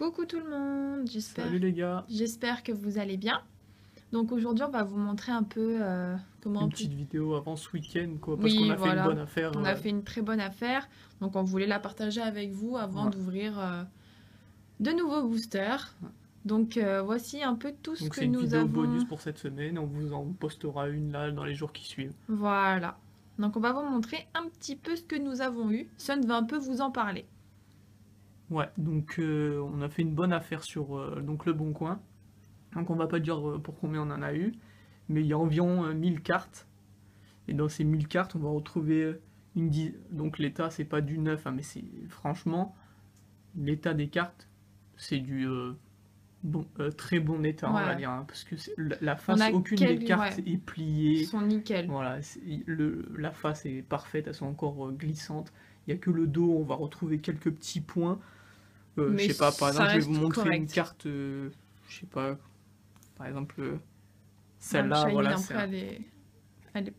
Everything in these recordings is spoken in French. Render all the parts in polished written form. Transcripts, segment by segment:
Coucou tout le monde, Salut les gars, j'espère que vous allez bien. Donc aujourd'hui on va vous montrer un peu comment une on peut... petite vidéo avant ce week-end quoi, parce qu'on Oui a fait une voilà, bonne affaire. on a fait une très bonne affaire. Donc on voulait la partager avec vous avant Ouais. d'ouvrir de nouveaux boosters. Donc voici un peu tout ce Donc que c'est une nous vidéo avons... bonus pour cette semaine, on vous en postera une là dans les jours qui suivent. Voilà. Donc on va vous montrer un petit peu ce que nous avons eu. Sun va un peu vous en parler. Ouais, donc on a fait une bonne affaire sur donc le Bon Coin. Donc on va pas dire pour combien on en a eu, mais il y a environ 1000 cartes. Et dans ces 1000 cartes, on va retrouver donc l'état c'est pas du neuf, hein, mais c'est franchement l'état des cartes, c'est du très bon état, on va Ouais. dire, hein, parce que la On face, a aucune des quelques... cartes ouais, est pliée. ils sont nickel. Voilà, la face est parfaite, elles sont encore glissantes. Il n'y a que le dos, on va retrouver quelques petits points. Je Mais sais pas, par ça exemple, je vais vous reste montrer une correct. carte, je sais pas, par exemple, Ouais, le celle-là, Shiny voilà, après elle est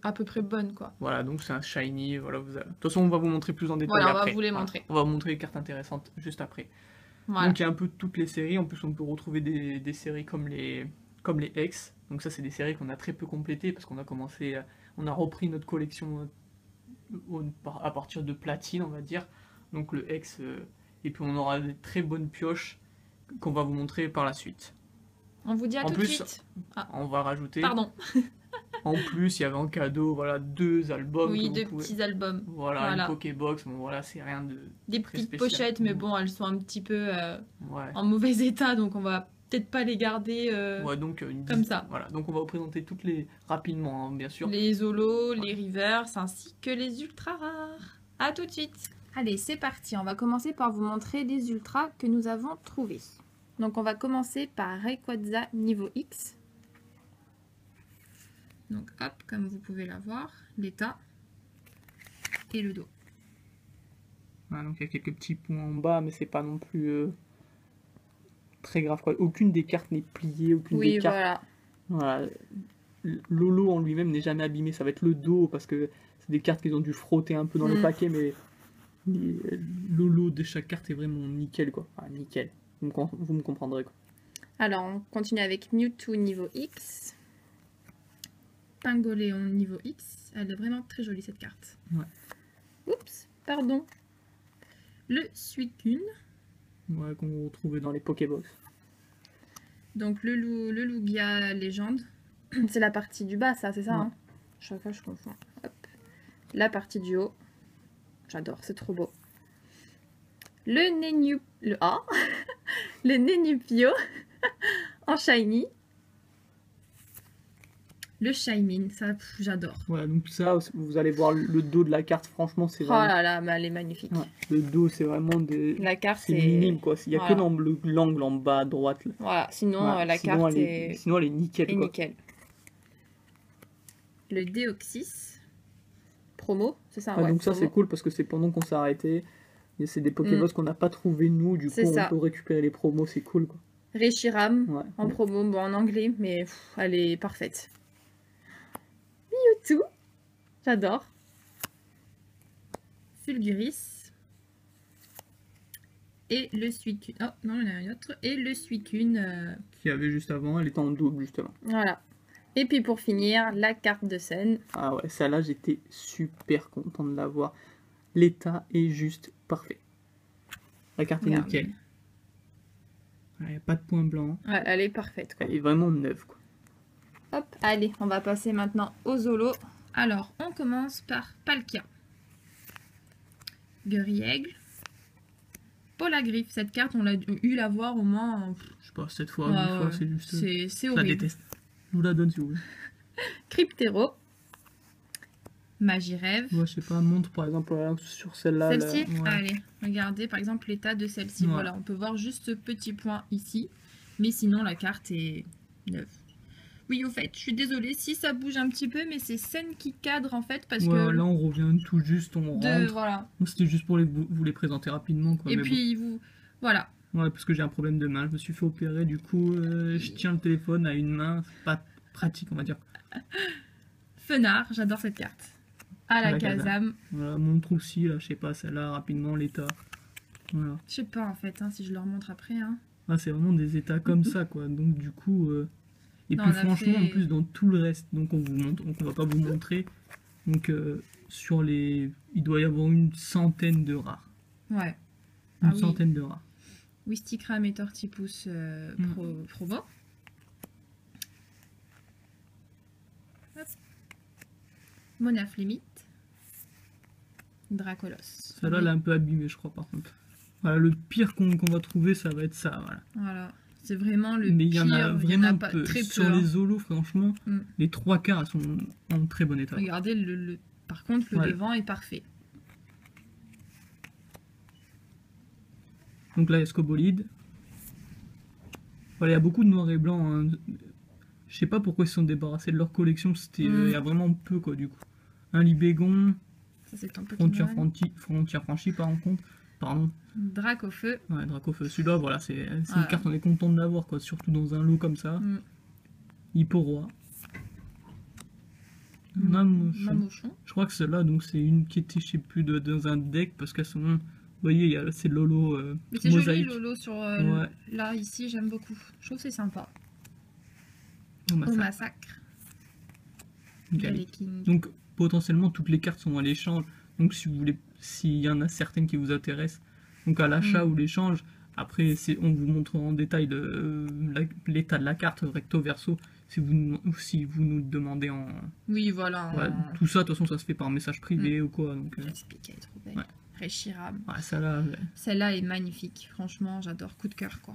à peu près bonne quoi. voilà, donc c'est un shiny, voilà, de toute façon, on va vous montrer plus en détail Voilà, on va après. vous les Voilà. montrer. On va vous montrer les cartes intéressantes juste après. Voilà. Donc il y a un peu de toutes les séries, en plus on peut retrouver des séries comme les X. Donc ça c'est des séries qu'on a très peu complétées parce qu'on a commencé, on a repris notre collection à partir de platine on va dire. Donc le X, et puis on aura des très bonnes pioches qu'on va vous montrer par la suite. On vous dit à En tout de plus, suite. Ah, on va rajouter, pardon. en plus il y avait en cadeau, voilà, 2 albums que Oui, vous deux pouvez... petits albums. Voilà, Voilà. une Pokébox, bon voilà, c'est rien de Des très petites spécial. pochettes, mais bon, elles sont un petit peu Ouais. en mauvais état, donc on va peut-être pas les garder Ouais, donc comme ça. Voilà, donc on va vous présenter toutes les rapidement, hein, bien sûr. Les holos, les rivers, ainsi que les ultra rares. À tout de suite. Allez, c'est parti. On va commencer par vous montrer les ultras que nous avons trouvés. Donc on va commencer par Rayquaza niveau X. Donc hop, comme vous pouvez la voir, l'état et le dos. Voilà, donc il y a quelques petits points en bas, mais c'est pas non plus très grave quoi. Aucune des cartes n'est pliée, aucune des cartes. Voilà. Lolo en lui-même n'est jamais abîmé, ça va être le dos parce que c'est des cartes qu'ils ont dû frotter un peu dans le paquet, mais Lolo de chaque carte est vraiment nickel quoi. Enfin, nickel. Vous me comprendrez quoi. Alors on continue avec Mewtwo niveau X. Pingoléon niveau X. Elle est vraiment très jolie cette carte. Ouais. Oups, pardon. Le Suicune. Ouais, qu'on retrouvait dans les Pokébox. Donc le Lugia légende. C'est la partie du bas, ça, c'est ça, Ouais. hein? Chaque fois je confonds. Hop. La partie du haut. J'adore, c'est trop beau. Le Nenupio en shiny. Le Shaymin, ça j'adore. Voilà, donc ça, vous allez voir le dos de la carte, franchement, c'est Oh vraiment... là là, mais elle est magnifique. Ouais, le dos, c'est vraiment des... La carte c'est est minime, quoi. Il n'y a voilà. que dans l'angle en bas à droite. Là. Voilà, sinon Voilà, la sinon, carte sinon, elle est nickel, est quoi. nickel. Le Deoxys promo, c'est ça? Ah, Ouais, donc ça, promo. c'est cool parce que c'est pendant qu'on s'est arrêté. Et c'est des Pokébox qu'on n'a pas trouvé nous, du coup, C'est ça. on peut récupérer les promos, c'est cool, quoi. Reshiram Ouais. en promo, bon en anglais, mais elle est parfaite. Mewtwo, j'adore. Fulguris. Et le Suicune. Oh non, il y en a un autre. Et le Suicune. Qu'il y avait juste avant, elle était en double, justement. Voilà. Et puis pour finir, la carte de scène. Ah ouais, celle-là, j'étais super content de l'avoir. L'état est juste parfait. La carte est Regardez. nickel. Il n'y a pas de point blanc. Ouais, elle est parfaite, quoi. Elle est vraiment neuve, quoi. Hop, allez, on va passer maintenant aux holos. Alors, on commence par Palkia. Guerriègle. Polagriff. Cette carte, on l'a eu la voir au moins... Je sais pas, 7 fois, Ouais, 8 fois, ouais. c'est juste... C'est Je la horrible. déteste. Je vous la donne si vous voulez. Cryptero. Magirève. Moi, je sais pas, montre par exemple sur celle-là. Celle-ci, là, ouais. allez, regardez par exemple l'état de celle-ci. Ouais. Voilà, on peut voir juste ce petit point ici. Mais sinon, la carte est neuve. Oui, au fait, je suis désolée si ça bouge un petit peu, mais c'est scène qui cadre en fait parce Ouais, que... là, on revient tout juste, on rentre. Voilà. C'était juste pour vous les présenter rapidement. Quoi, Et mais puis, vous... Voilà. bon. Ouais, parce que j'ai un problème de main. Je me suis fait opérer, du coup, je tiens le téléphone à une main. C'est pas pratique, on va dire. Fenard, j'adore cette carte. Alakazam. Voilà, montre aussi, là, je sais pas, celle-là, rapidement, l'état. Voilà. Je sais pas en fait, hein, si je leur montre après. Hein. Ah, c'est vraiment des états comme ça, quoi. Donc du coup... Et non, puis franchement, en plus, dans tout le reste, donc on vous montre, donc on va pas vous montrer. Donc sur les... Il doit y avoir une centaine de rares. Ouais. Une centaine de rares. Wistikram et Tortipus promo. Monaflimite. Dracolos. Celle-là, elle est un peu abîmée, je crois, par contre. Voilà, le pire qu'on va trouver, ça va être ça, voilà. Voilà. C'est vraiment le pire. Mais il y en a vraiment peu. Très sur peu, les holos, franchement, les 3/4 sont en très bon état. Regardez, par contre, le devant est parfait. Donc là, il y a Scobolide. Voilà, il y a beaucoup de noir et blanc. Hein. Je sais pas pourquoi ils se sont débarrassés de leur collection. C'était il y a vraiment peu, quoi, du coup. Un Libégon. Ça, c'est ton Frontière franchie, par contre. Pardon. Dracofeu. Ouais, Dracofeu. Celui-là, voilà, c'est une carte, on est content de l'avoir, quoi. Surtout dans un lot comme ça. Hippo-roi. Mamochon. Je crois que celle-là, donc c'est une qui était, je sais plus, dans un deck, parce qu'elles sont... Vous voyez, c'est Lolo mais c'est joli, Lolo, sur là, ici, j'aime beaucoup. Je trouve que c'est sympa. Au massacre. Donc, potentiellement, toutes les cartes sont à l'échange. Donc, si vous voulez, s'il y en a certaines qui vous intéressent, donc à l'achat ou l'échange, après, on vous montre en détail l'état de la carte, recto verso, si vous nous demandez en... Oui, voilà. Tout ça, de toute façon, ça se fait par message privé ou quoi. Donc, Explique, elle est trop belle. Reshiram. Ouais, celle-là est magnifique. Franchement, j'adore. Coup de cœur, quoi.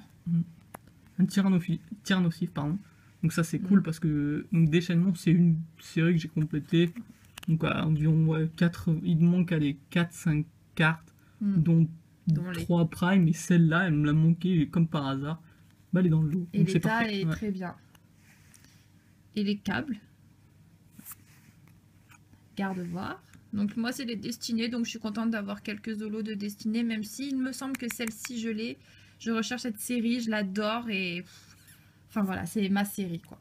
Un Tyrannosif, pardon. Donc ça, c'est cool parce que donc, Déchaînement, c'est une série que j'ai complétée. Donc environ 4... Il me manque 4-5 cartes, dont 3 Prime. Et celle-là, elle me l'a manqué comme par hasard. Bah, elle est dans le lot. Et l'état est très bien. Et les câbles. Garde-voir. Donc moi c'est les destinées, donc je suis contente d'avoir quelques holos de destinées, même si il me semble que celle-ci je l'ai. Je recherche cette série, je l'adore et... Enfin voilà, c'est ma série quoi.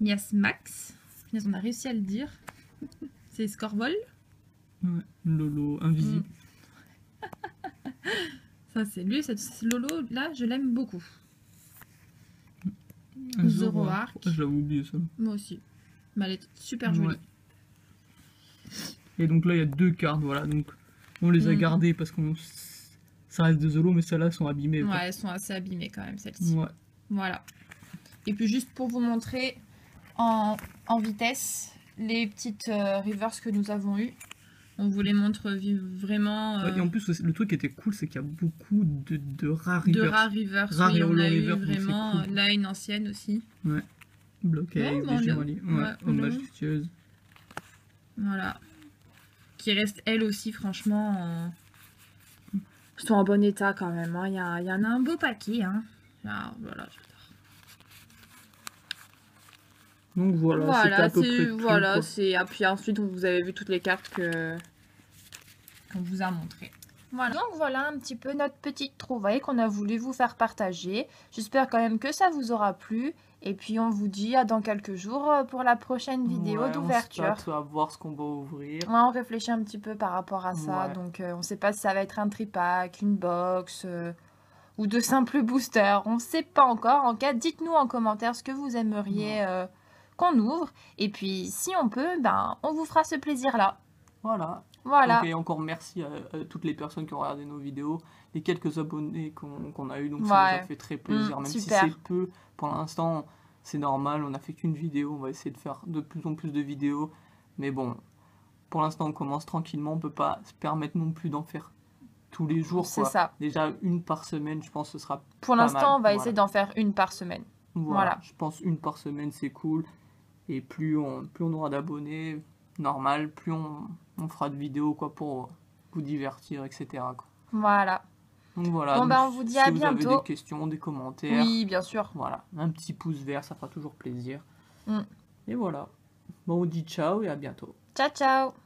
Mias Max, on a réussi à le dire. C'est Scorvol. Ouais, Lolo invisible. Ça c'est lui, cette Lolo là je l'aime beaucoup. Zoroark. Je l'avais oublié ça. Moi aussi. Mais elle est super jolie. Et donc là, il y a 2 cartes, voilà. Donc on les a gardées parce que ça reste des holos, mais celles-là sont abîmées. Ouais, elles sont assez abîmées quand même, celles-ci. Ouais. Voilà. Et puis juste pour vous montrer en vitesse les petites reverse que nous avons eues. On vous les montre vraiment... Ouais, et en plus, le truc qui était cool, c'est qu'il y a beaucoup de rares reverse. De rares reverse, oui, on a eu vraiment. Cool. Là, une ancienne aussi. Ouais. Bloquée, majestueuse. Voilà. Qui reste elle aussi franchement sont en bon état quand même. Hein. Il y en a un beau paquet. Hein. Là, voilà, j'adore. Donc voilà, c'était à peu près tout. Voilà, c'est... Puis ensuite, vous avez vu toutes les cartes qu'on vous a montrées. Voilà. Donc voilà un petit peu notre petite trouvaille qu'on a voulu vous faire partager. J'espère quand même que ça vous aura plu. Et puis on vous dit à dans quelques jours pour la prochaine vidéo d'ouverture. On va voir ce qu'on va ouvrir. Ouais, on réfléchit un petit peu par rapport à ça. Donc on ne sait pas si ça va être un tripack, une box ou de simples boosters. On ne sait pas encore. En cas, dites-nous en commentaire ce que vous aimeriez qu'on ouvre. Et puis si on peut, ben, on vous fera ce plaisir-là. Voilà. Donc, et encore merci à toutes les personnes qui ont regardé nos vidéos, les quelques abonnés qu'on a eu, donc ça nous a fait très plaisir, même si c'est peu. Pour l'instant, c'est normal, on n'a fait qu'une vidéo, on va essayer de faire de plus en plus de vidéos, mais bon, pour l'instant on commence tranquillement, on peut pas se permettre non plus d'en faire tous les jours. C'est ça. Déjà une par semaine, je pense que ce sera pour l'instant, on va essayer d'en faire une par semaine. Voilà. Je pense une par semaine, c'est cool, et plus on aura d'abonnés, normal, plus on fera de vidéos quoi, pour vous divertir, etc. Quoi. Voilà. Donc voilà. Bon, on vous dit à bientôt. Si vous avez des questions, des commentaires. Oui, bien sûr. Voilà. Un petit pouce vert, ça fera toujours plaisir. Et voilà. Bon, on dit ciao et à bientôt. Ciao, ciao.